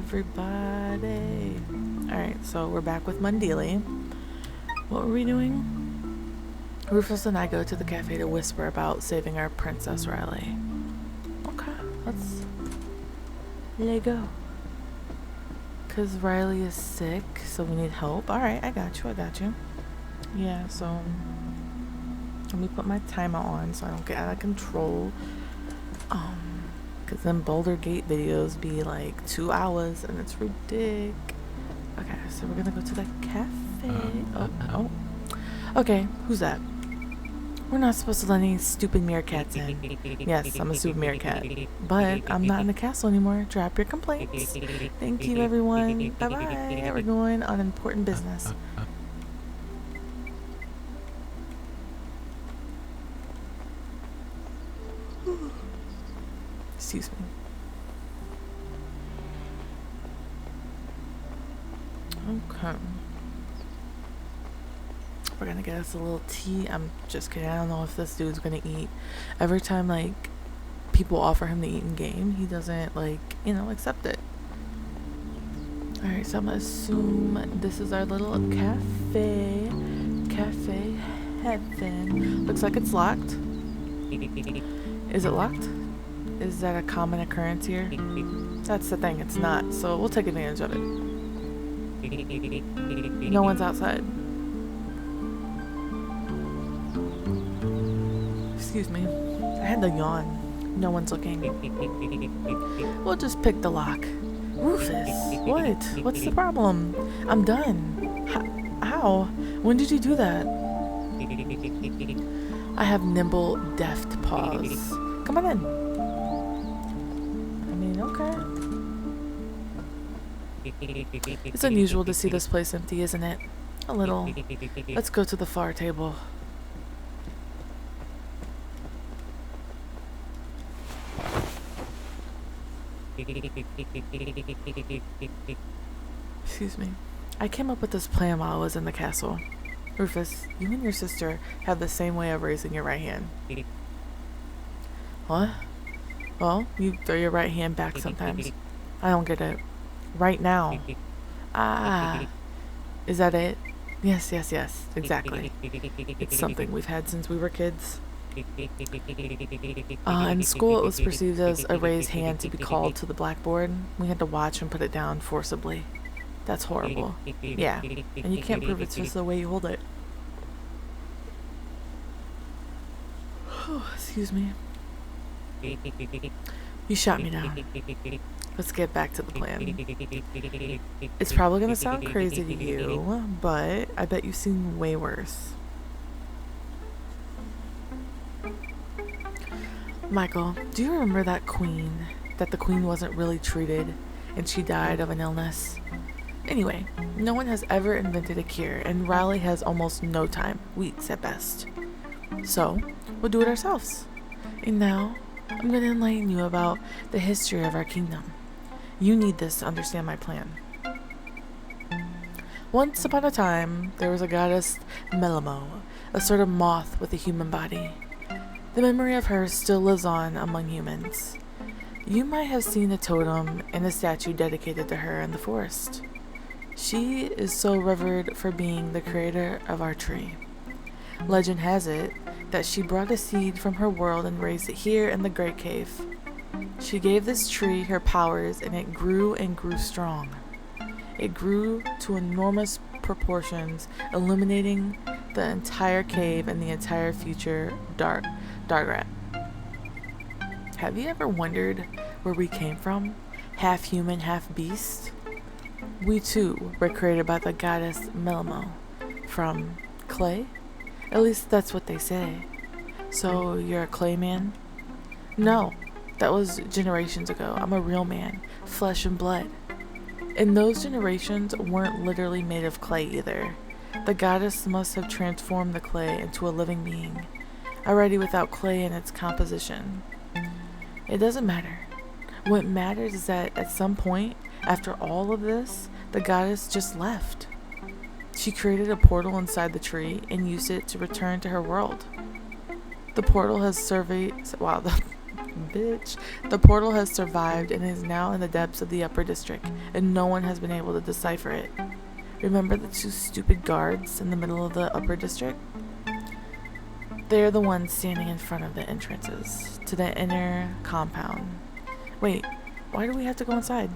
everybody. Alright, so we're back with Mondealy. What were we doing? Rufus and I go to the cafe to whisper about saving our Princess Riley. Okay, let go. Because Riley is sick, so we need help. Alright, I got you. Yeah, so let me put my timer on so I don't get out of control. Because then Boulder Gate videos be like 2 hours and it's ridiculous. Okay, so we're gonna go to the cafe. Oh. Okay, who's that? We're not supposed to let any stupid meerkats in. Yes, I'm a stupid meerkat. But I'm not in the castle anymore. Drop your complaints. Thank you, everyone. Bye-bye. We're going on important business. Excuse me. Okay. We're gonna get us a little tea. I'm just kidding. I don't know if this dude's gonna eat. Every time, like, people offer him to eat in game, he doesn't, like, accept it. Alright, so I'm gonna assume this is our little cafe. Cafe heaven. Looks like it's locked. Is it locked? Is that a common occurrence here? That's the thing, it's not, so we'll take advantage of it. No one's outside. Excuse me. I had to yawn. No one's looking. We'll just pick the lock. Rufus, what? What's the problem? I'm done. How? When did you do that? I have nimble, deft paws. Come on in. Okay. It's unusual to see this place empty, isn't it? A little. Let's go to the far table. Excuse me. I came up with this plan while I was in the castle. Rufus, you and your sister have the same way of raising your right hand. What? Well, you throw your right hand back sometimes. I don't get it. Right now. Ah. Is that it? Yes. Exactly. It's something we've had since we were kids. In school, it was perceived as a raised hand to be called to the blackboard. We had to watch and put it down forcibly. That's horrible. Yeah. And you can't prove it's just the way you hold it. Excuse me. You shot me down. Let's get back to the plan. It's probably gonna sound crazy to you, but I bet you've seen way worse. Michael, do you remember that the queen wasn't really treated and she died of an illness? Anyway, no one has ever invented a cure, and Riley has almost no time, weeks at best. So, we'll do it ourselves. And now, I'm going to enlighten you about the history of our kingdom. You need this to understand my plan. Once upon a time, there was a goddess Melimo, a sort of moth with a human body. The memory of her still lives on among humans. You might have seen a totem and a statue dedicated to her in the forest. She is so revered for being the creator of our tree. Legend has it that she brought a seed from her world and raised it here in the Great Cave. She gave this tree her powers, and it grew and grew strong. It grew to enormous proportions, illuminating the entire cave and the entire future Dargrat. Have you ever wondered where we came from? Half human, half beast? We too were created by the goddess Melimo. From clay? At least that's what they say. So you're a clay man? No, that was generations ago. I'm a real man, flesh and blood. And those generations weren't literally made of clay either. The goddess must have transformed the clay into a living being, already without clay in its composition. It doesn't matter. What matters is that at some point, after all of this, the goddess just left. She created a portal inside the tree and used it to return to her world. The portal has Bitch. The portal has survived and is now in the depths of the upper district, and no one has been able to decipher it. Remember the two stupid guards in the middle of the upper district? They're the ones standing in front of the entrances to the inner compound. Wait, why do we have to go inside?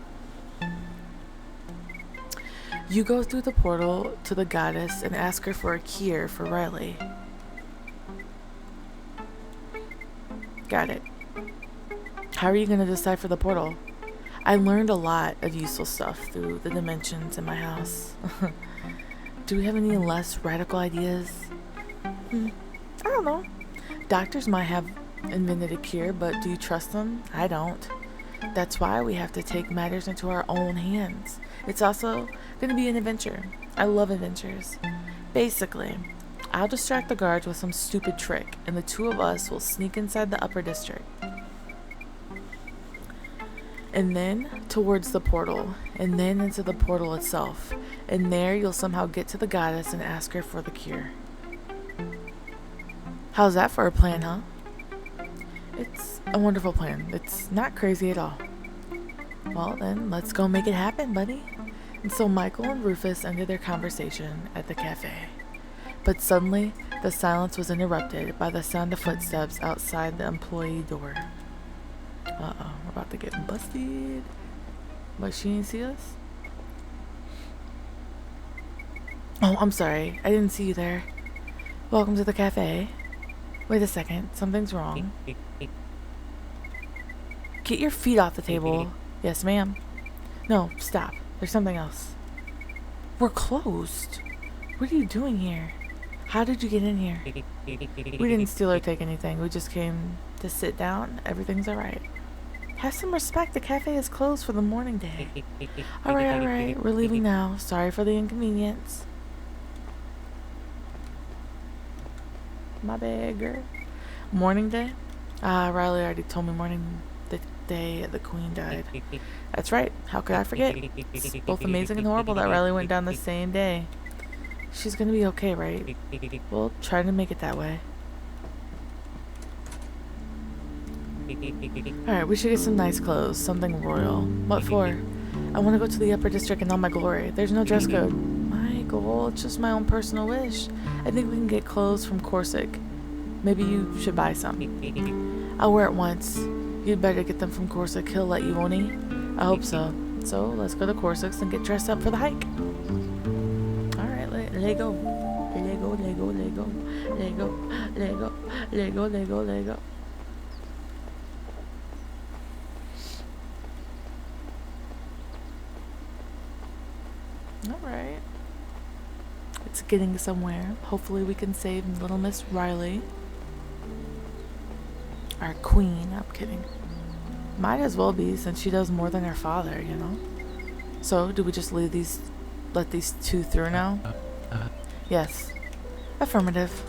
You go through the portal to the goddess and ask her for a cure for Riley. Got it. How are you going to decipher the portal? I learned a lot of useful stuff through the dimensions in my house. Do we have any less radical ideas? I don't know. Doctors might have invented a cure, but do you trust them? I don't. That's why we have to take matters into our own hands. It's also going to be an adventure. I love adventures. Basically, I'll distract the guards with some stupid trick, and the two of us will sneak inside the upper district. And then towards the portal, and then into the portal itself. And there you'll somehow get to the goddess and ask her for the cure. How's that for a plan, huh? It's a wonderful plan. It's not crazy at all. Well then, let's go make it happen, buddy. And so Michael and Rufus ended their conversation at the cafe. But suddenly, the silence was interrupted by the sound of footsteps outside the employee door. Uh-oh, we're about to get busted. But she didn't see us? Oh, I'm sorry. I didn't see you there. Welcome to the cafe. Wait a second. Something's wrong. Get your feet off the table. Yes, ma'am. No, stop. There's something else. We're closed. What are you doing here? How did you get in here? We didn't steal or take anything. We just came to sit down. Everything's alright. Have some respect. The cafe is closed for the morning day. Alright. We're leaving now. Sorry for the inconvenience. My bad, girl. Morning day? Riley already told me morning the day the queen died. That's right. How could I forget? It's both amazing and horrible that Riley went down the same day. She's gonna be okay, right? We'll try to make it that way. Alright, we should get some nice clothes. Something royal. What for? I want to go to the upper district in all my glory. There's no dress code. Michael, it's just my own personal wish. I think we can get clothes from Corsic. Maybe you should buy some. I'll wear it once. You'd better get them from Corsic. He'll let you, won't he? I hope so. So, let's go to Corsic's and get dressed up for the hike. Alright, Lego. Lego, Lego, Lego. Lego, Lego, Lego, Lego, Lego. Alright. It's getting somewhere. Hopefully we can save little Miss Riley. Our queen. I'm kidding. Might as well be, since she does more than her father, you know? So, do we just let these two through now? Yes. Affirmative.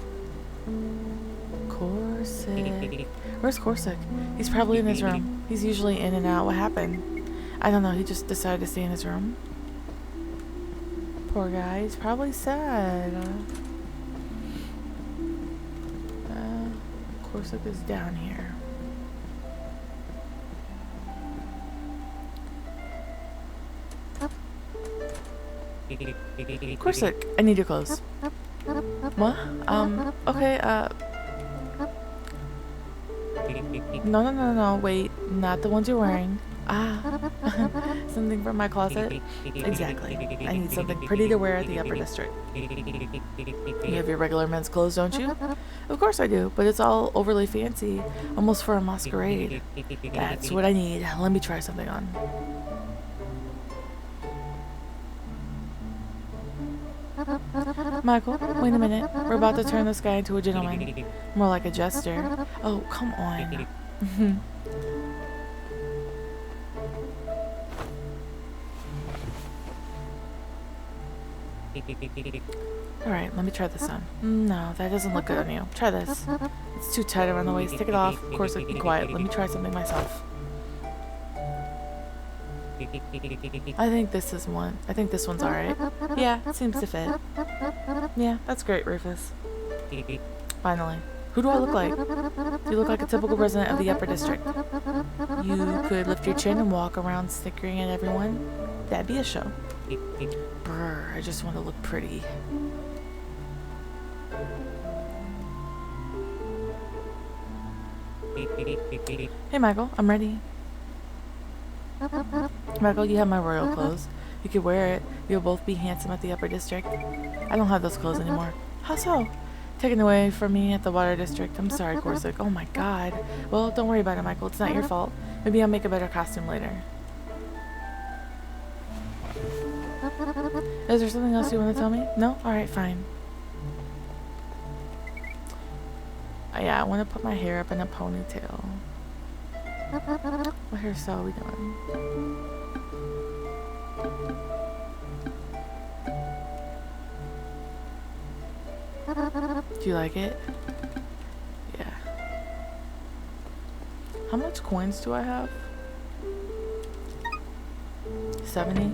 Corsic. Where's Corsic? He's probably in his room. He's usually in and out. What happened? I don't know. He just decided to stay in his room. Poor guy. He's probably sad. Corsic is down here. Corsic, I need your clothes. What? Okay, No, wait, not the ones you're wearing. Something from my closet? Exactly. I need something pretty to wear at the upper district. You have your regular men's clothes, don't you? Of course I do, but it's all overly fancy, almost for a masquerade. That's what I need. Let me try something on. Michael, wait a minute. We're about to turn this guy into a gentleman. More like a jester. Oh, come on. Alright, let me try this on. No, that doesn't look good on you. Try this. It's too tight around the waist. Take it off. Of course, be quiet. Let me try something myself. I think this one's alright. Yeah, it seems to fit. Yeah, that's great, Rufus. Finally. Who do I look like? You look like a typical resident of the Upper District. You could lift your chin and walk around snickering at everyone. That'd be a show. Brr, I just want to look pretty. Hey Michael, I'm ready. Michael, you have my royal clothes. You could wear it. You'll both be handsome at the Upper District. I don't have those clothes anymore. How so? Taken away from me at the Water District. I'm sorry, Corsic. Oh my god. Well, don't worry about it, Michael. It's not your fault. Maybe I'll make a better costume later. Is there something else you want to tell me? No? Alright, fine. Yeah, I want to put my hair up in a ponytail. What hairstyle are we doing? Do you like it? Yeah. How much coins do I have? 70?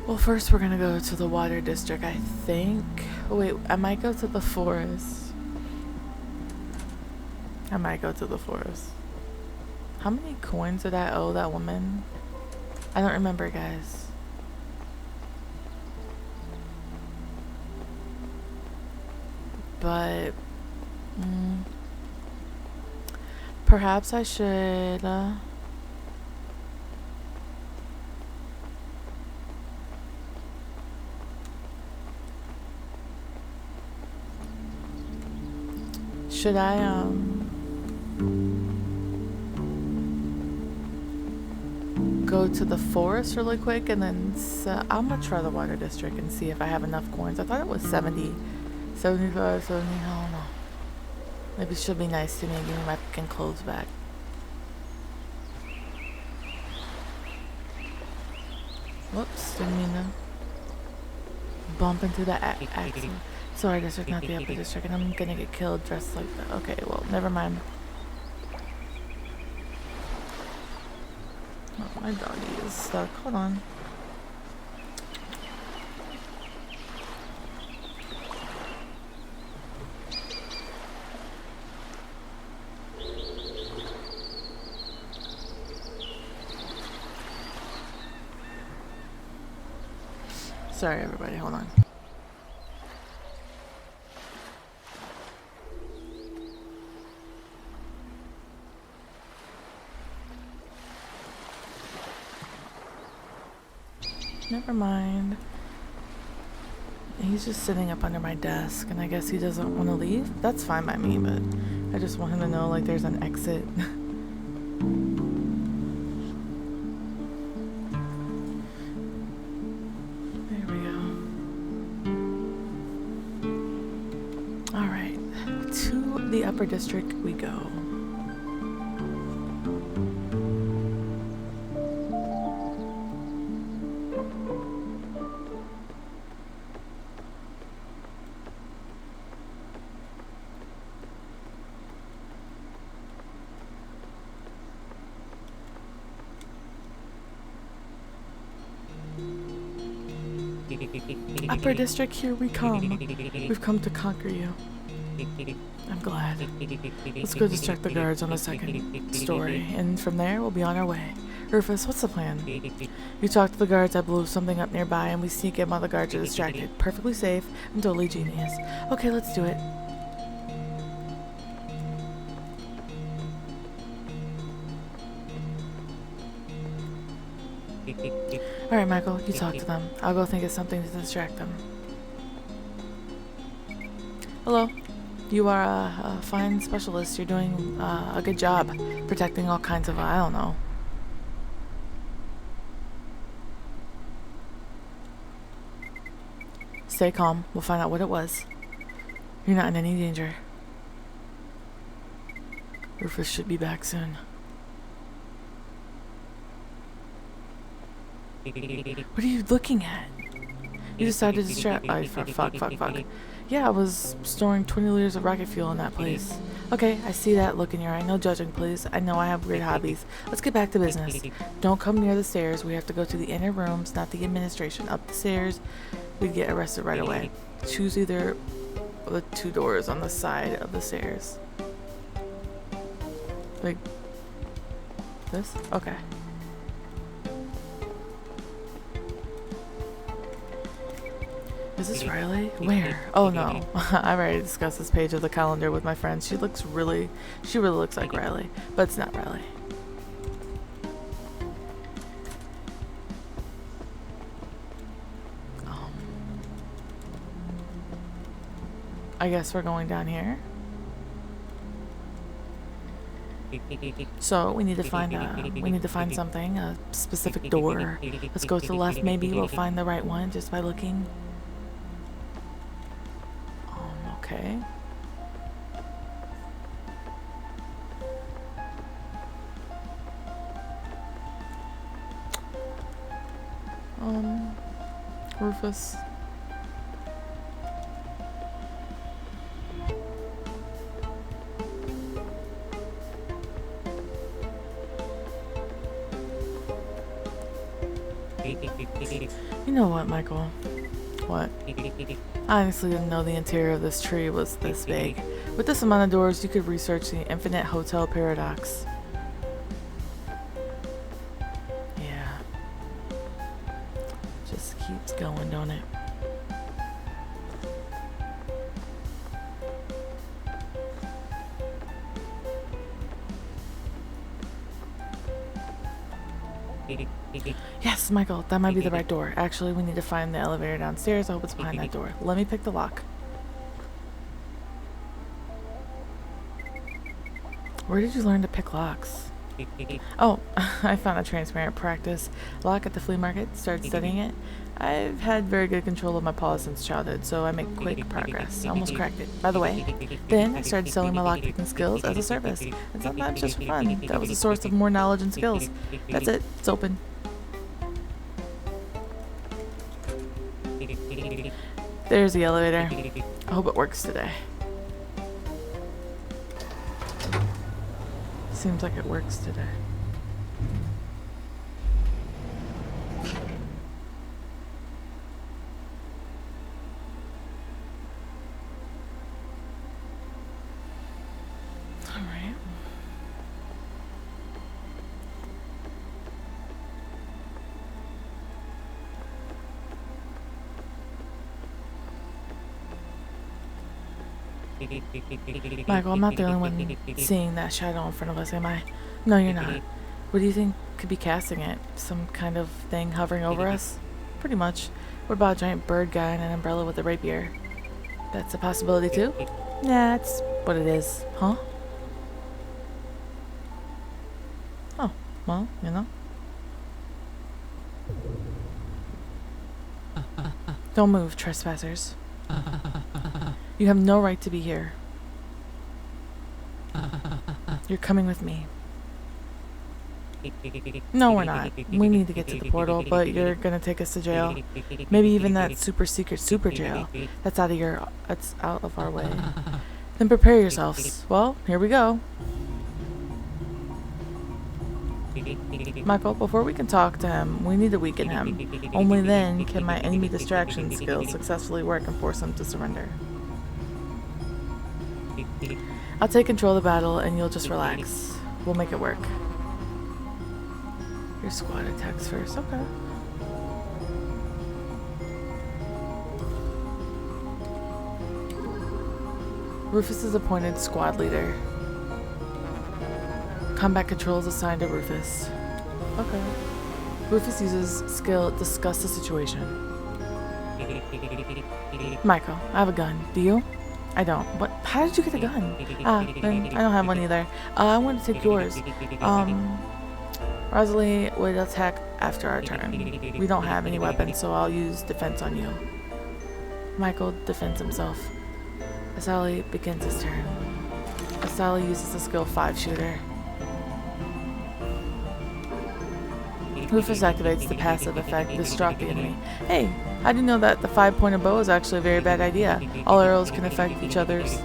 Well, first we're gonna go to the Water District, I think. Oh, wait, I might go to the forest. I might go to the forest. How many coins did I owe that woman? I don't remember, guys. But perhaps I should go to the forest really quick and then I'm gonna try the Water District and see if I have enough coins. I thought it was 70, 75, 70, I don't know. Maybe she'll be nice to me and give me my fucking clothes back. Whoops, didn't mean to bump into the accident. Sorry, District, not the Upper District, and I'm gonna get killed dressed like that. Okay, well, never mind. Oh, my doggy is stuck. Hold on. Sorry, everybody. Hold on. Never mind. He's just sitting up under my desk, and I guess he doesn't want to leave. That's fine by me, but I just want him to know, like, there's an exit. There we go. Alright. To the Upper District we go. Upper District, here we come. We've come to conquer you. I'm glad. Let's go distract the guards on the second story, and from there, we'll be on our way. Rufus, what's the plan? You talk to the guards, I blew something up nearby, and we sneak in while the guards are distracted. Perfectly safe and totally genius. Okay, let's do it. Alright, Michael, you talk to them. I'll go think of something to distract them. Hello. You are a fine specialist. You're doing a good job protecting all kinds of, I don't know. Stay calm. We'll find out what it was. You're not in any danger. Rufus should be back soon. What are you looking at? You decided to distract. Oh, fuck. Yeah, I was storing 20 liters of rocket fuel in that place. Okay, I see that look in your eye. No judging, please. I know I have weird hobbies. Let's get back to business. Don't come near the stairs. We have to go to the inner rooms, not the administration. Up the stairs, we'd get arrested right away. Choose either of the 2 doors on the side of the stairs. Like this? Okay. Is this Riley? Where? Oh no. I've already discussed this page of the calendar with my friends. She really looks like Riley, but it's not Riley. I guess we're going down here. So we need to find something, a specific door. Let's go to the left. Maybe we'll find the right one just by looking. Okay. Rufus. You know what, Michael? What? I honestly didn't know the interior of this tree was this big. With this amount of doors, you could research the infinite hotel paradox. Yeah. Just keeps going, don't it? Yes, Michael, that might be the right door. Actually, we need to find the elevator downstairs. I hope it's behind that door. Let me pick the lock. Where did you learn to pick locks? Oh, I found a transparent practice lock at the flea market. Started studying it. I've had very good control of my paws since childhood, so I make quick progress. I almost cracked it. By the way, then I started selling my lockpicking skills as a service, and sometimes just for fun. That was a source of more knowledge and skills. That's it. It's open. There's the elevator. I hope it works today. Seems like it works today. All right. Michael, I'm not the only one seeing that shadow in front of us, am I? No, you're not. What do you think could be casting it? Some kind of thing hovering over us? Pretty much. What about a giant bird guy and an umbrella with a rapier? That's a possibility too? Nah, that's what it is. Huh? Oh, well, you know. Don't move, trespassers. You have no right to be here. You're coming with me. No, we're not. We need to get to the portal, but you're gonna take us to jail. Maybe even that super secret super jail. That's out of our way. Then prepare yourselves. Well, here we go. Michael, before we can talk to him, we need to weaken him. Only then can my enemy distraction skills successfully work and force him to surrender. I'll take control of the battle and you'll just relax. We'll make it work. Your squad attacks first. Okay. Rufus is appointed squad leader. Combat control is assigned to Rufus. Okay. Rufus uses skill discuss the situation. Michael, I have a gun. Do you? I don't. What? How did you get a gun? Then I don't have one either. I want to take yours. Rosalie would attack after our turn. We don't have any weapons, so I'll use defense on you. Michael defends himself. Asali begins his turn. Asali uses the skill 5 shooter. Rufus activates the passive effect, distract the enemy. Hey, How do you know that the 5-pointed bow is actually a very bad idea? All arrows can affect each other's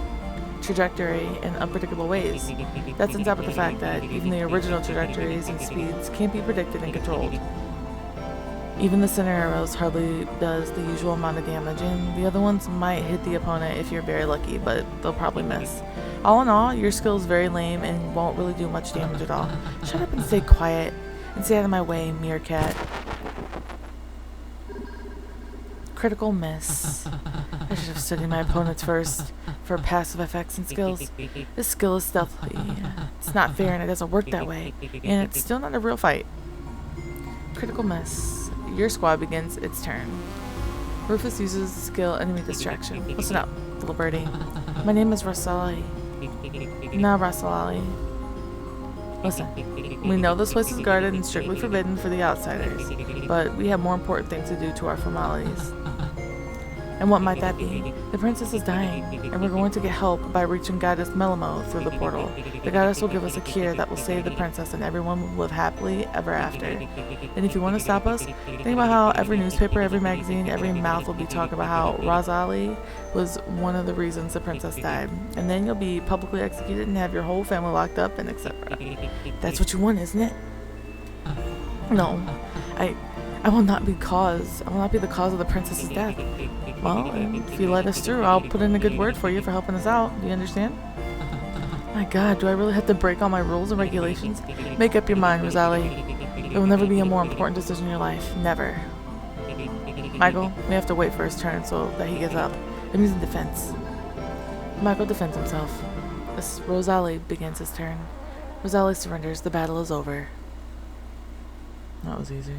trajectory in unpredictable ways. That's on top of the fact that even the original trajectories and speeds can't be predicted and controlled. Even the center arrows hardly does the usual amount of damage, and the other ones might hit the opponent if you're very lucky, but they'll probably miss. All in all, your skill is very lame and won't really do much damage at all. Shut up and stay quiet, and stay out of my way, meerkat. Critical miss. I should have studied my opponents first for passive effects and skills. This skill is stealthy. It's not fair and it doesn't work that way. And it's still not a real fight. Critical miss. Your squad begins its turn. Rufus uses the skill enemy distraction. Listen up, little birdie. My name is Rasalali. Now Rasalali. Listen, we know this place is guarded and strictly forbidden for the outsiders, but we have more important things to do to our formalities. And what might that be? The princess is dying, and we're going to get help by reaching Goddess Melimo through the portal. The goddess will give us a cure that will save the princess, and everyone will live happily ever after. And if you want to stop us, think about how every newspaper, every magazine, every mouth will be talking about how Razali was one of the reasons the princess died. And then you'll be publicly executed and have your whole family locked up, and etc. That's what you want, isn't it? No, I will not be the cause of the princess's death. Well, if you let us through, I'll put in a good word for you for helping us out. Do you understand? My God, do I really have to break all my rules and regulations? Make up your mind, Rosalie. It will never be a more important decision in your life. Never. Michael, we have to wait for his turn so that he gets up. I'm using defense. Michael defends himself. As Rosalie begins his turn. Rosalie surrenders. The battle is over. That was easy.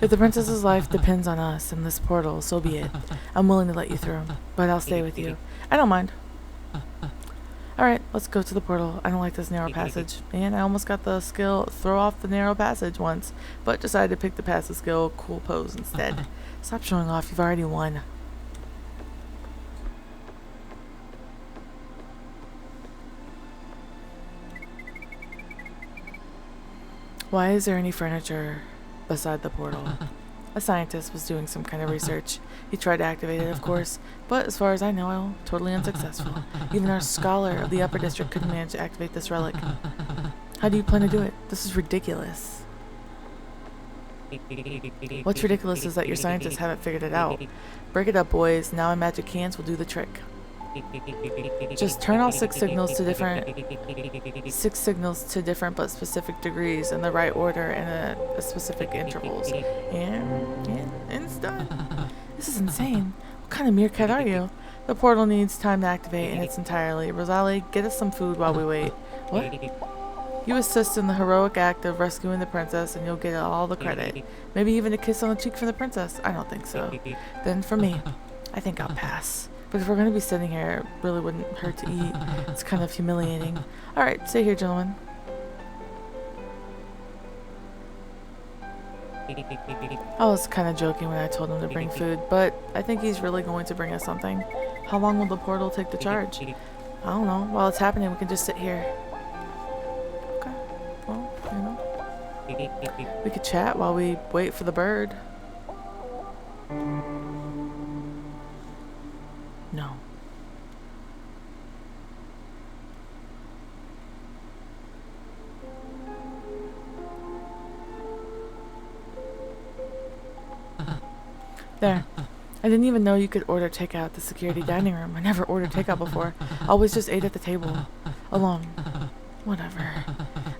If the princess's life depends on us and this portal, so be it. I'm willing to let you through, but I'll stay with you. I don't mind. Alright, let's go to the portal. I don't like this narrow passage. And I almost got the skill throw off the narrow passage once, but decided to pick the passive skill cool pose instead. Stop showing off, you've already won. Why is there any furniture beside the portal? A scientist was doing some kind of research. He tried to activate it, of course, but as far as I know, totally unsuccessful. Even our scholar of the upper district couldn't manage to activate this relic. How do you plan to do it? This is ridiculous. What's ridiculous is that your scientists haven't figured it out. Break it up, boys. Now my magic hands will do the trick. Just turn all six signals to different but specific degrees in the right order and at specific intervals. And it's done. This is insane. What kind of meerkat are you? The portal needs time to activate in its entirety. Rosalie, get us some food while we wait. What? You assist in the heroic act of rescuing the princess and you'll get all the credit. Maybe even a kiss on the cheek from the princess. I don't think so. Then for me, I think I'll pass. But if we're going to be sitting here, it really wouldn't hurt to eat. It's kind of humiliating. Alright, stay here, gentlemen. I was kind of joking when I told him to bring food, but I think he's really going to bring us something. How long will the portal take to charge? I don't know. While it's happening, we can just sit here. Okay. Well, you know. We could chat while we wait for the bird. No. There. I didn't even know you could order takeout at the security dining room. I never ordered takeout before. Always just ate at the table. Alone. Whatever.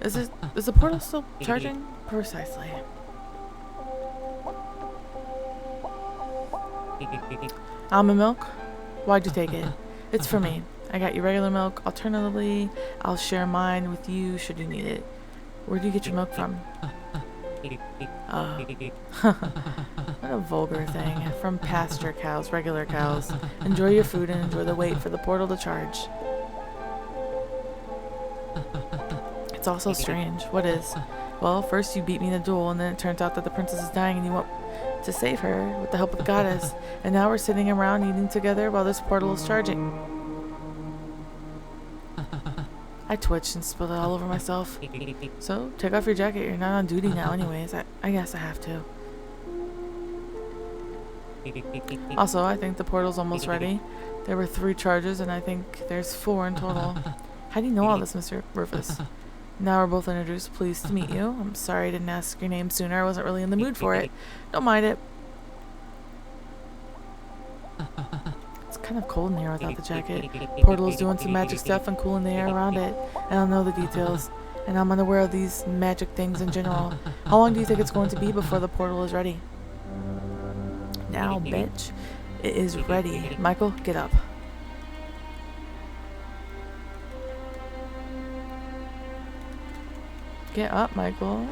Is the portal still charging? Precisely. Almond milk? Why'd you take it? It's for me. I got you regular milk. Alternatively, I'll share mine with you should you need it. Where do you get your milk from? What a vulgar thing. From pasture cows, regular cows. Enjoy your food and enjoy the wait for the portal to charge. It's all so strange. What is? Well, first you beat me in a duel, and then it turns out that the princess is dying and you want to save her with the help of the goddess. And now we're sitting around eating together while this portal is charging. I twitched and spilled it all over myself. So, take off your jacket. You're not on duty now anyways. I guess I have to. Also, I think the portal's almost ready. There were 3 charges, and I think there's 4 in total. How do you know all this, Mr. Rufus? Now we're both introduced. Pleased to meet you. I'm sorry I didn't ask your name sooner. I wasn't really in the mood for it. Don't mind it. It's kind of cold in here without the jacket. Portal is doing some magic stuff and cooling the air around it. I don't know the details, and I'm unaware of these magic things in general. How long do you think it's going to be before the portal is ready? Now, bitch. It is ready. Michael, get up. Get up, Michael.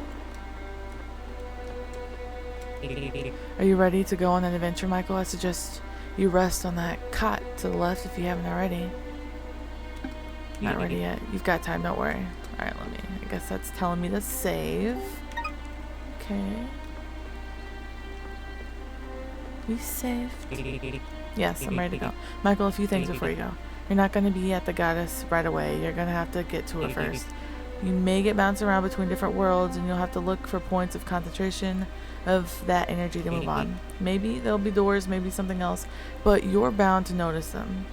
Are you ready to go on an adventure, Michael? I suggest you rest on that cot to the left if you haven't already. Not ready yet. You've got time, don't worry. Alright, I guess that's telling me to save. Okay. We saved. Yes, I'm ready to go. Michael, a few things before you go. You're not going to be at the goddess right away. You're going to have to get to it first. You may get bounced around between different worlds, and you'll have to look for points of concentration of that energy to move on. Maybe there'll be doors, maybe something else, but you're bound to notice them.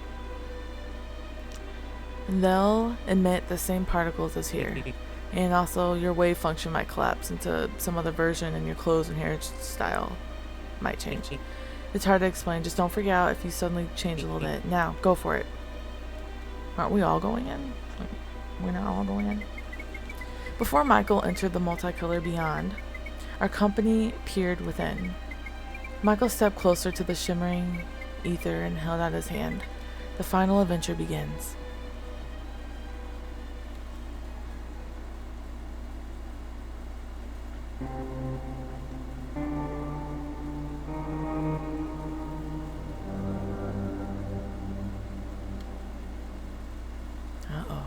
They'll emit the same particles as here. And also, your wave function might collapse into some other version, and your clothes and hairstyle might change. It's hard to explain. Just don't freak out if you suddenly change a little bit. Now, go for it. Aren't we all going in? We're not all going in? Before Michael entered the multicolored beyond, our company peered within. Michael stepped closer to the shimmering ether and held out his hand. The final adventure begins. Uh-oh.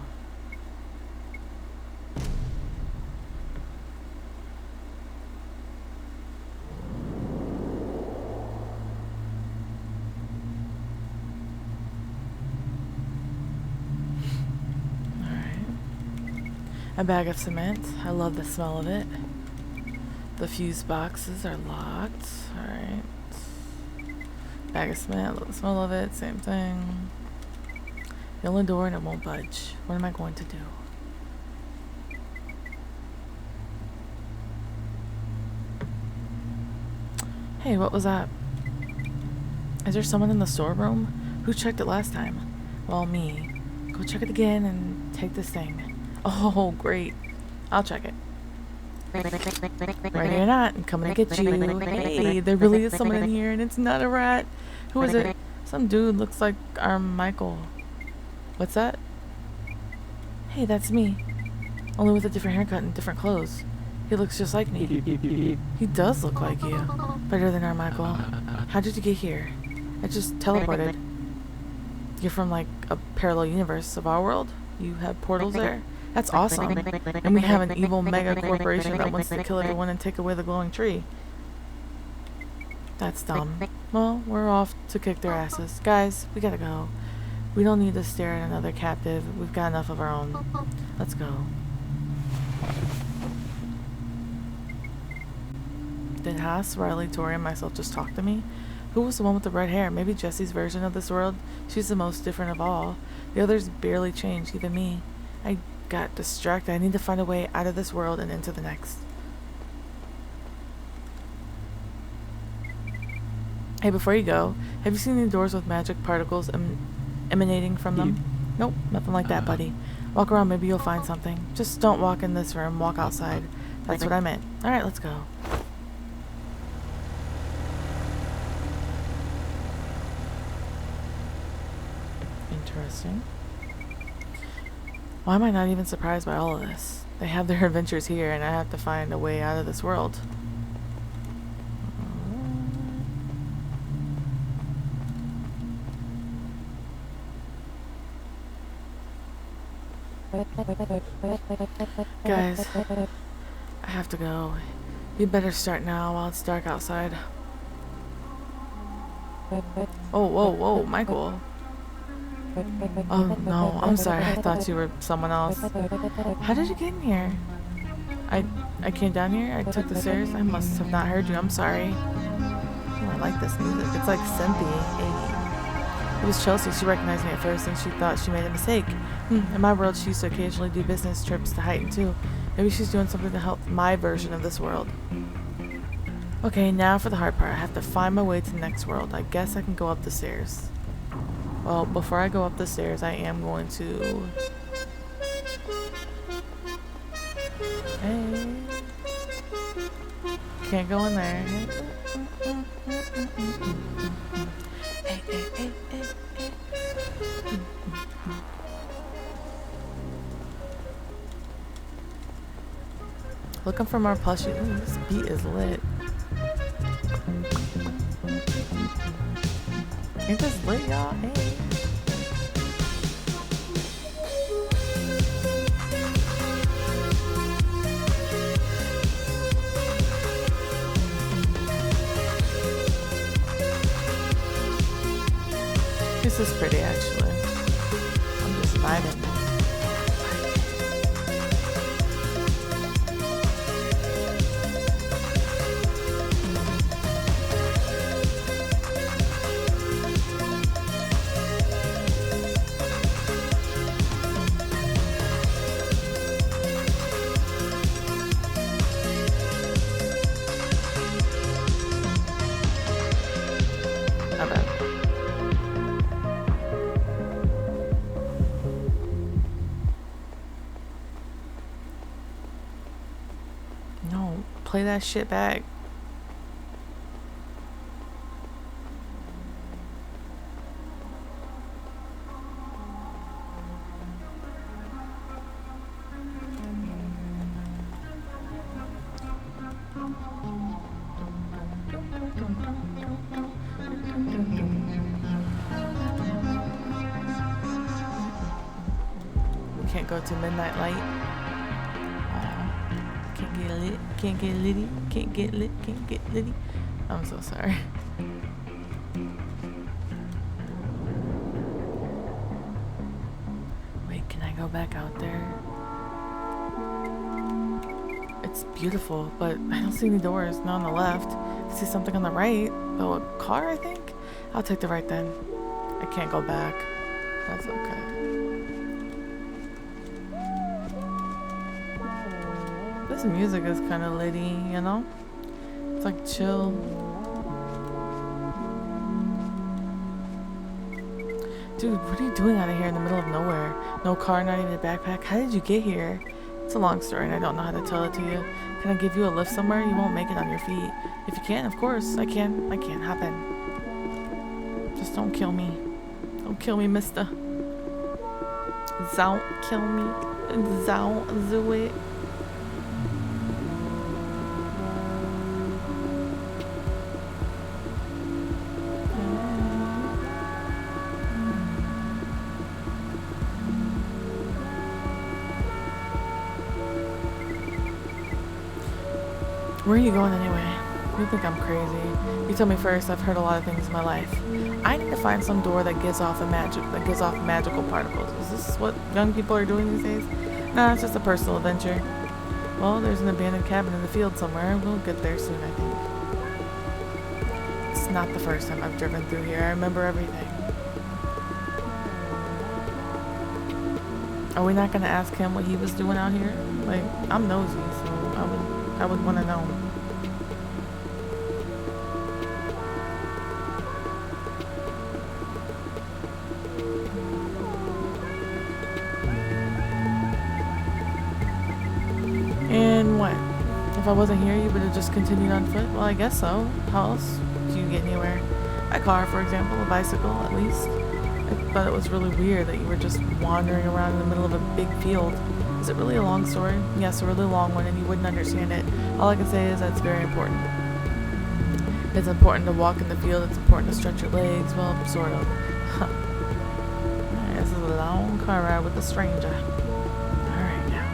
A bag of cement. I love the smell of it. The fuse boxes are locked. Alright. Bag of cement. I love the smell of it. Same thing. The only door and it won't budge. What am I going to do? Hey, what was that? Is there someone in the storeroom? Who checked it last time? Well, me. Go check it again and take this thing. Oh, great. I'll check it. Ready or not, I'm coming to get you. Hey, there really is someone in here, and it's not a rat. Who is it? Some dude looks like our Michael. What's that? Hey, that's me. Only with a different haircut and different clothes. He looks just like me. He does look like you. Better than our Michael. How did you get here? I just teleported. You're from, like, a parallel universe of our world? You have portals there? That's awesome. And we have an evil mega corporation that wants to kill everyone and take away the glowing tree. That's dumb. Well, we're off to kick their asses. Guys, we gotta go. We don't need to stare at another captive. We've got enough of our own. Let's go. Did Haas, Riley, Tori, and myself just talk to me? Who was the one with the red hair? Maybe Jessie's version of this world? She's the most different of all. The others barely changed, even me. I got distracted. I need to find a way out of this world and into the next. Hey, before you go, have you seen any doors with magic particles emanating from them? Nope, nothing like that, buddy. Walk around, maybe you'll find something. Just don't walk in this room, walk outside. That's what I meant. Alright, let's go. Interesting. Why am I not even surprised by all of this? They have their adventures here, and I have to find a way out of this world. Guys, I have to go. You better start now while it's dark outside. Oh, whoa, whoa, Michael. Oh no, I'm sorry. I thought you were someone else. How did you get in here? I I came down here. I took the stairs. I must have not heard you. I'm sorry. Oh, I like this music. It's like synthy. Hey. It was Chelsea. She recognized me at first and she thought she made a mistake. In my world, she used to occasionally do business trips to Heighton too. Maybe she's doing something to help my version of this world. Okay, now for the hard part. I have to find my way to the next world. I guess I can go up the stairs. Well, before I go up the stairs, I am going to... Hey. Can't go in there. Hey, hey, hey, hey, hey. Looking for more plushies. Ooh, this beat is lit. Ain't this lit, y'all? Hey. This is pretty, actually. I'm just vibing. Not bad. No, play that shit back. Can't go to midnight light. Can't get lit. Can't get litty. Can't get lit. Can't get litty. I'm so sorry. Wait, can I go back out there? It's beautiful, but I don't see any doors. Not on the left. I see something on the right. Oh, a car, I think? I'll take the right then. I can't go back. That's okay. This music is kind of litty, you know? It's like chill. Dude, what are you doing out of here in the middle of nowhere? No car, not even a backpack. How did you get here? It's a long story and I don't know how to tell it to you. Can I give you a lift somewhere? You won't make it on your feet. If you can, of course, I can. I can. Hop in. Just don't kill me. Don't kill me, mister. Don't kill me. Don't do it. Where are you going anyway? You think I'm crazy. You told me first. I've heard a lot of things in my life. I need to find some door that gives off magical particles. Is this what young people are doing these days? Nah, it's just a personal adventure. Well, there's an abandoned cabin in the field somewhere. We'll get there soon, I think. It's not the first time I've driven through here. I remember everything. Are we not gonna ask him what he was doing out here? Like, I'm nosy, so I would want to know. And what? If I wasn't here, you would have just continued on foot? Well, I guess so. How else do you get anywhere? A car, for example, a bicycle, at least. I thought it was really weird that you were just wandering around in the middle of a big field. Is it really a long story? Yes, a really long one, and you wouldn't understand it. All I can say is that it's very important. It's important to walk in the field. It's important to stretch your legs. Well, sort of. This is a long car ride with a stranger. Alright, now.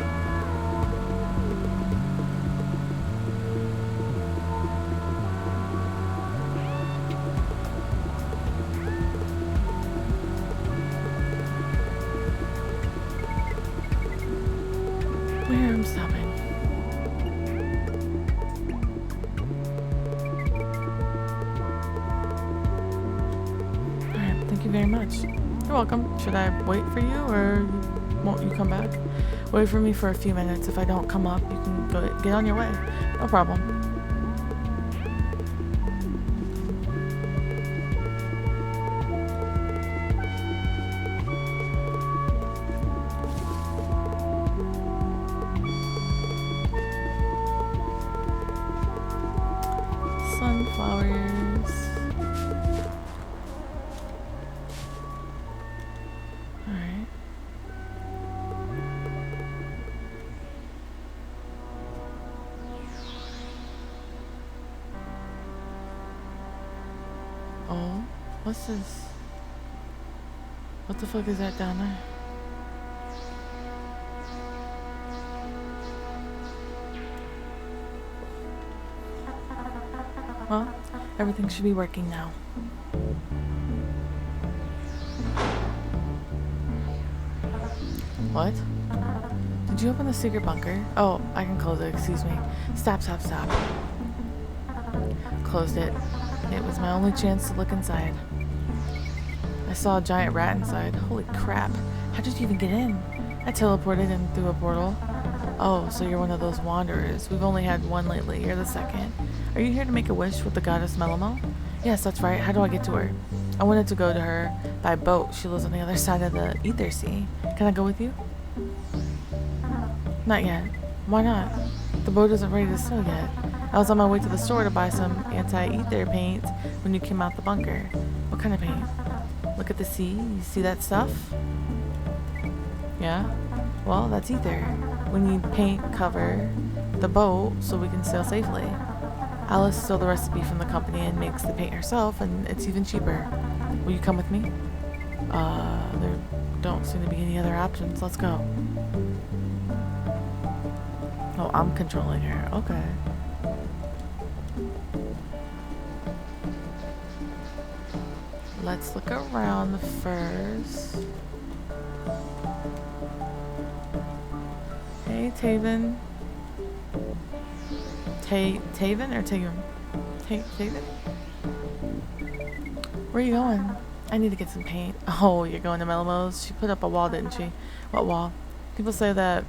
you very much. You're welcome. Should I wait for you, or won't you come back? Wait for me for a few minutes. If I don't come up, you can go get on your way. No problem. Sunflowers. Alright. Oh, what's this? What the fuck is that down there? Well, everything should be working now. What? Did you open the secret bunker? Oh, I can close it, excuse me. Stop. Closed it. It was my only chance to look inside. I saw a giant rat inside. Holy crap. How did you even get in? I teleported in through a portal. Oh, so you're one of those wanderers. We've only had one lately. You're the second. Are you here to make a wish with the goddess Melamo? Yes, that's right. How do I get to her? I wanted to go to her by boat. She lives on the other side of the Ether Sea. Can I go with you? Not yet. Why not? The boat isn't ready to sail yet. I was on my way to the store to buy some anti-ether paint when you came out the bunker. What kind of paint? Look at the sea. You see that stuff? Yeah? Well, that's ether. We need paint cover the boat so we can sail safely. Alice stole the recipe from the company and makes the paint herself, and it's even cheaper. Will you come with me? There don't seem to be any other options. Let's go. Oh, I'm controlling her. Okay. Let's look around first. Hey, Taven. Taven or Taven? Taven? Where are you going? I need to get some paint. Oh, you're going to Melamo's? She put up a wall, didn't she? What wall? People say that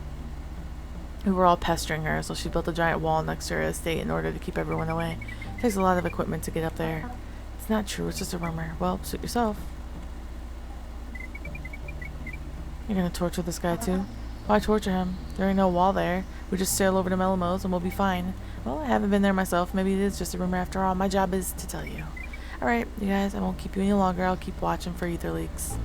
we were all pestering her, so she built a giant wall next to her estate in order to keep everyone away. It takes a lot of equipment to get up there. It's not true, it's just a rumor. Well, suit yourself. You're gonna torture this guy too? Why torture him? There ain't no wall there. We just sail over to Melamo's and we'll be fine. Well, I haven't been there myself. Maybe it is just a rumor after all. My job is to tell you. Alright, you guys, I won't keep you any longer. I'll keep watching for ether leaks.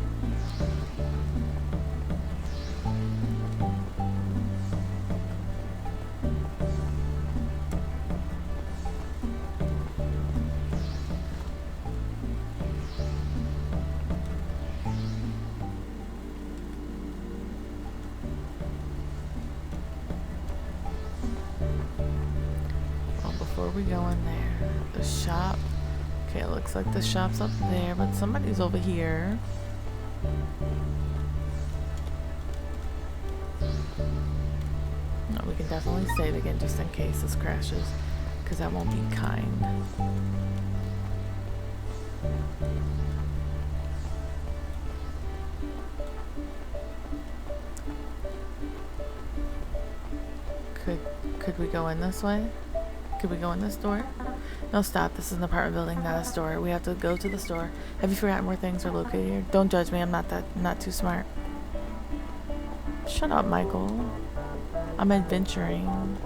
Before we go in there, the shop. Okay, it looks like the shop's up there, but somebody's over here. No, we can definitely save again just in case this crashes, because that won't be kind. Could we go in this way? Could we go in this door? No, stop. This is an apartment building, not a store. We have to go to the store. Have you forgotten where things are located here? Don't judge me. I'm not too smart. Shut up, Michael. I'm adventuring.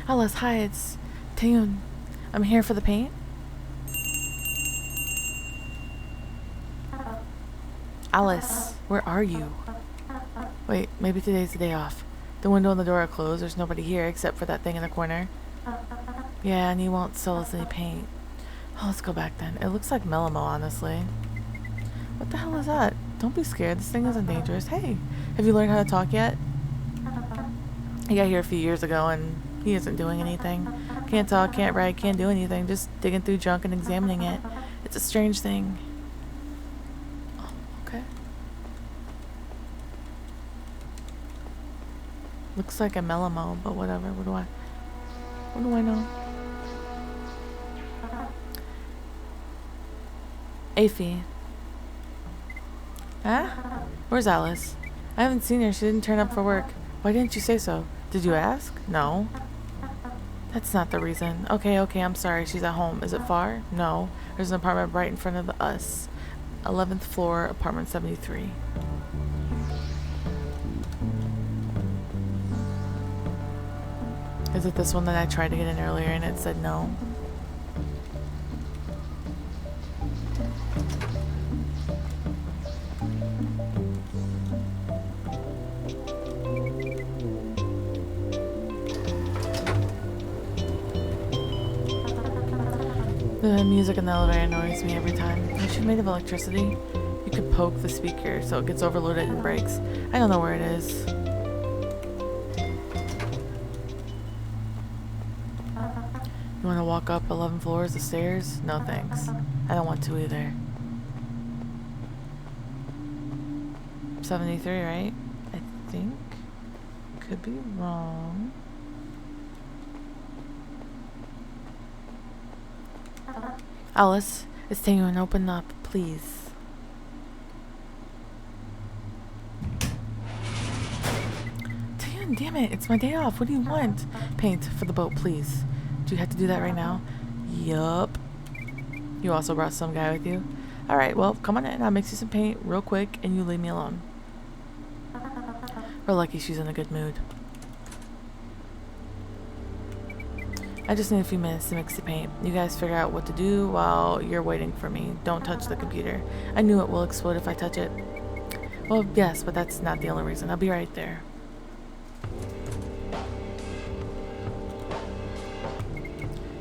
Alice, hi, it's Taeyoon. I'm here for the paint. Alice, where are you? Wait, maybe today's the day off. The window and the door are closed. There's nobody here except for that thing in the corner. Yeah, and he won't sell us any paint. Oh, let's go back then. It looks like Melamo, honestly. What the hell is that? Don't be scared. This thing isn't dangerous. Hey, have you learned how to talk yet? He got here a few years ago and he isn't doing anything. Can't talk, can't write, can't do anything. Just digging through junk and examining it. It's a strange thing. Oh, okay. Looks like a melamo, but whatever. What do I know? Afie. Huh? Where's Alice? I haven't seen her. She didn't turn up for work. Why didn't you say so? Did you ask? No. That's not the reason. Okay, I'm sorry. She's at home. Is it far? No. There's an apartment right in front of us. 11th floor, apartment 73. Is it this one that I tried to get in earlier and it said no? The music in the elevator annoys me every time. Aren't you made of electricity? You could poke the speaker so it gets overloaded and breaks. I don't know where it is. You want to walk up 11 floors of stairs? No thanks. I don't want to either. 73, right? I think. Could be wrong. Alice, it's Tango, open up, please. Damn it, it's my day off. What do you want? Paint for the boat, please. Do you have to do that right now? Yup. You also brought some guy with you? Alright, well, come on in. I'll mix you some paint real quick and you leave me alone. We're lucky she's in a good mood. I just need a few minutes to mix the paint. You guys figure out what to do while you're waiting for me. Don't touch the computer. I knew it will explode if I touch it. Well, yes, but that's not the only reason. I'll be right there.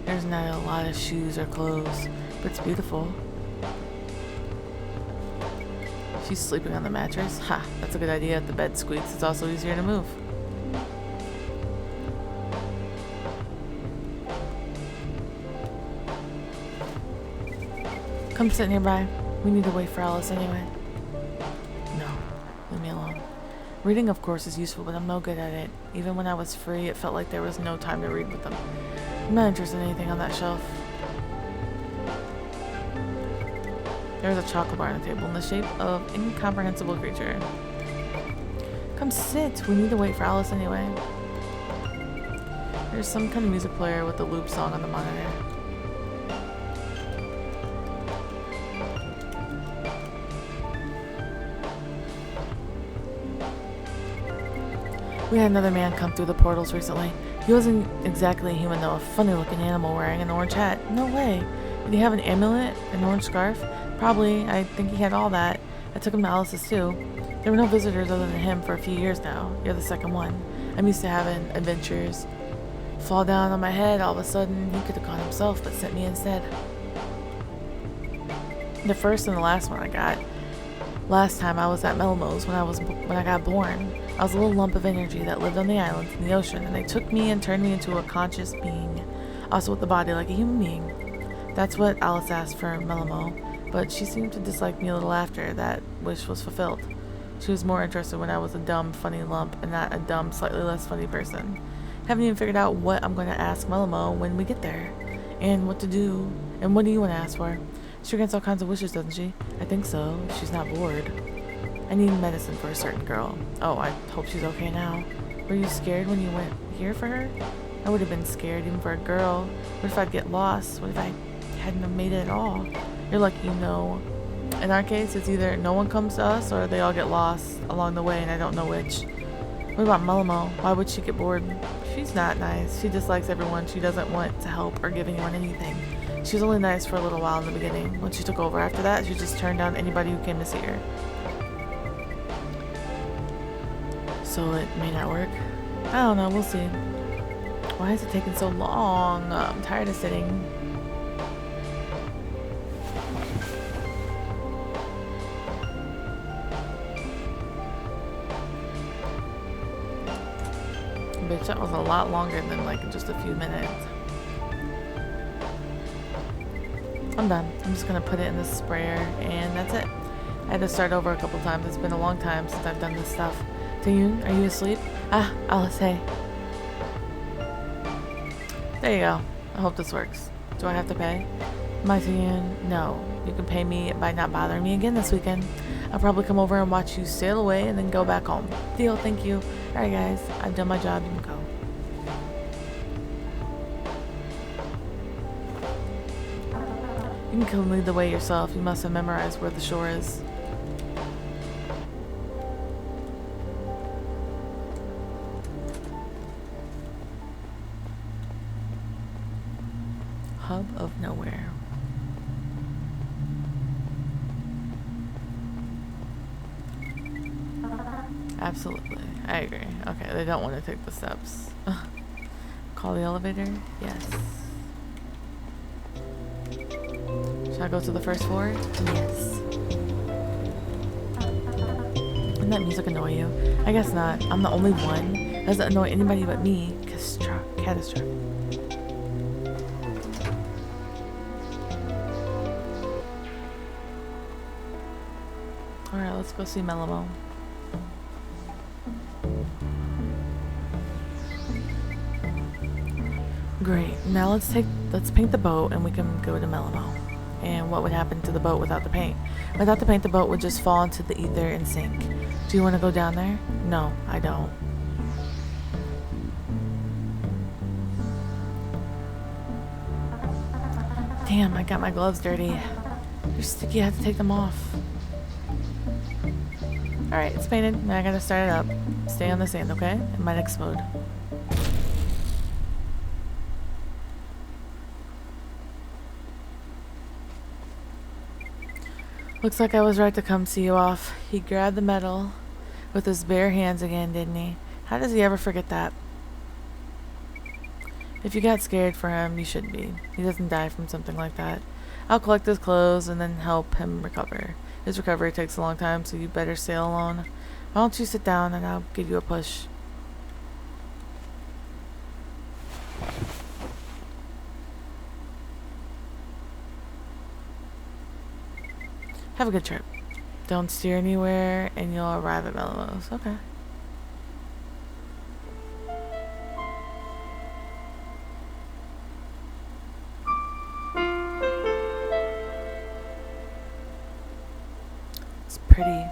There's not a lot of shoes or clothes, but it's beautiful. She's sleeping on the mattress? Ha, that's a good idea. If the bed squeaks, it's also easier to move. Come sit nearby. We need to wait for Alice anyway. No, leave me alone. Reading, of course, is useful, but I'm no good at it. Even when I was free, it felt like there was no time to read with them. I'm not interested in anything on that shelf. There's a chocolate bar on the table in the shape of an incomprehensible creature. Come sit. We need to wait for Alice anyway. There's some kind of music player with a loop song on the monitor. We had another man come through the portals recently. He wasn't exactly a human though, a funny looking animal wearing an orange hat. No way. Did he have an amulet? An orange scarf? Probably. I think he had all that. I took him to Alice's too. There were no visitors other than him for a few years now. You're the second one. I'm used to having adventures fall down on my head. All of a sudden, he could have gone himself, but sent me instead. The first and the last one I got. Last time I was at Melmo's when I got born. I was a little lump of energy that lived on the island in the ocean, and they took me and turned me into a conscious being, also with a body like a human being. That's what Alice asked for Melmo, but she seemed to dislike me a little after that wish was fulfilled. She was more interested when I was a dumb, funny lump and not a dumb, slightly less funny person. Haven't even figured out what I'm going to ask Melmo when we get there, and what to do, and what do you want to ask for? She grants all kinds of wishes, doesn't she? I think so. She's not bored. I need medicine for a certain girl. Oh, I hope she's okay now. Were you scared when you went here for her? I would have been scared even for a girl. What if I'd get lost? What if I hadn't have made it at all? You're lucky you know. In our case, it's either no one comes to us or they all get lost along the way and I don't know which. What about Melmo? Why would she get bored? She's not nice. She dislikes everyone. She doesn't want to help or give anyone anything. She was only nice for a little while in the beginning. When she took over after that, she just turned down anybody who came to see her. So it may not work. I don't know, we'll see. Why is it taking so long? I'm tired of sitting. Bitch, that was a lot longer than like just a few minutes. I'm done. I'm just gonna put it in the sprayer and that's it. I had to start over a couple times. It's been a long time since I've done this stuff. Taeyun, are you asleep? Ah, Alice, hey. There you go. I hope this works. Do I have to pay? My Taeyun, no. You can pay me by not bothering me again this weekend. I'll probably come over and watch you sail away and then go back home. Deal, thank you. Alright guys, I've done my job. You can go. You can come lead the way yourself. You must have memorized where the shore is. Hub of nowhere. Absolutely. I agree. Okay, they don't want to take the steps. Call the elevator? Yes. Should I go to the first floor? Yes. Doesn't that music annoy you? I guess not. I'm the only one. It doesn't annoy anybody but me. Catastrophe. Alright, let's go see Melamo. Great. Now let's paint the boat and we can go to Melamo. And what would happen to the boat without the paint? Without the paint, the boat would just fall into the ether and sink. Do you want to go down there? No, I don't. Damn, I got my gloves dirty. They're sticky, I have to take them off. Alright, it's painted. Now I gotta start it up. Stay on the sand, okay? It might explode. Looks like I was right to come see you off. He grabbed the metal with his bare hands again, didn't he? How does he ever forget that? If you got scared for him, you shouldn't be. He doesn't die from something like that. I'll collect his clothes and then help him recover. His recovery takes a long time, so you better sail alone. Why don't you sit down and I'll give you a push. Have a good trip. Don't steer anywhere and you'll arrive at Melamo's. Okay. It's pretty.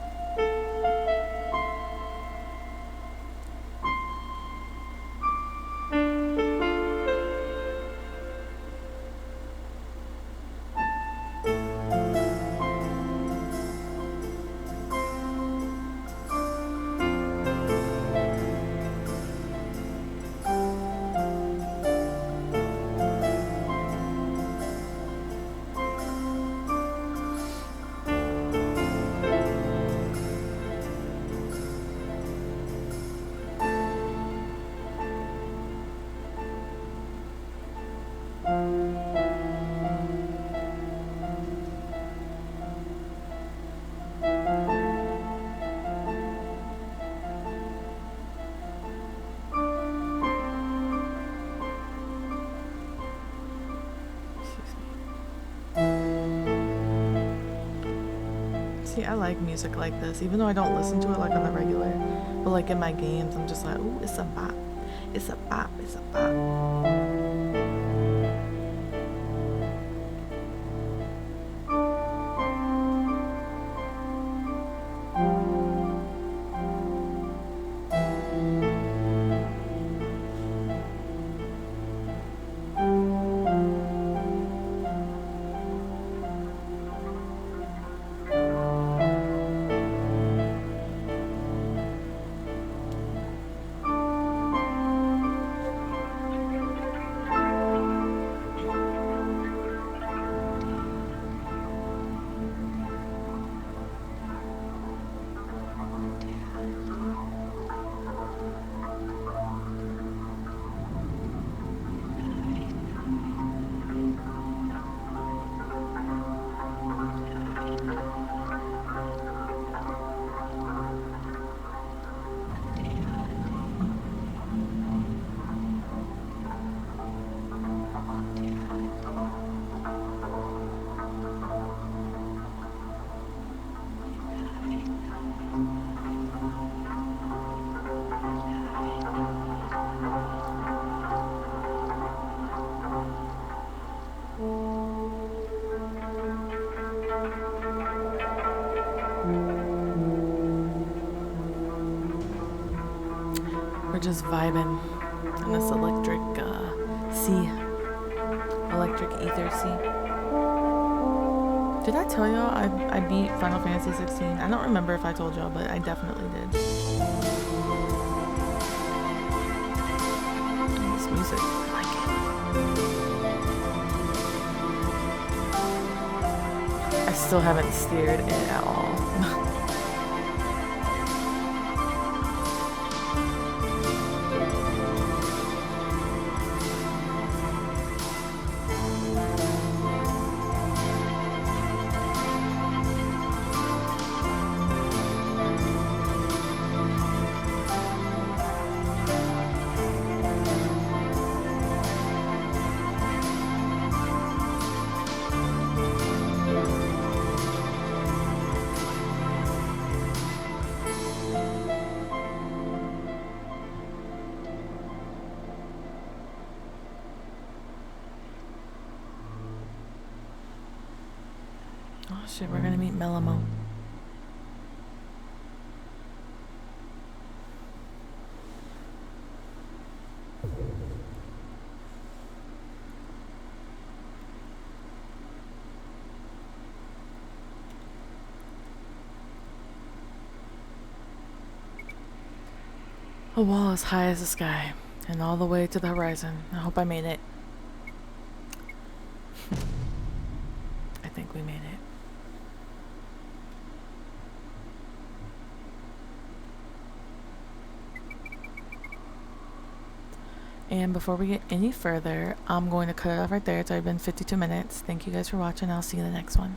See, I like music like this, even though I don't listen to it like on the regular. But like in my games, I'm just like, ooh, it's a bop. It's a bop. It's a bop. just vibing in this electric sea. Electric ether sea. Did I tell y'all I beat Final Fantasy 16? I don't remember if I told y'all, but I definitely did. This music, I like it. I still haven't steered it at all. Oh shit, we're gonna meet Melamo. A wall as high as the sky, and all the way to the horizon. I hope I made it. I think we made it. And before we get any further, I'm going to cut it off right there. It's already been 52 minutes. Thank you guys for watching. I'll see you in the next one.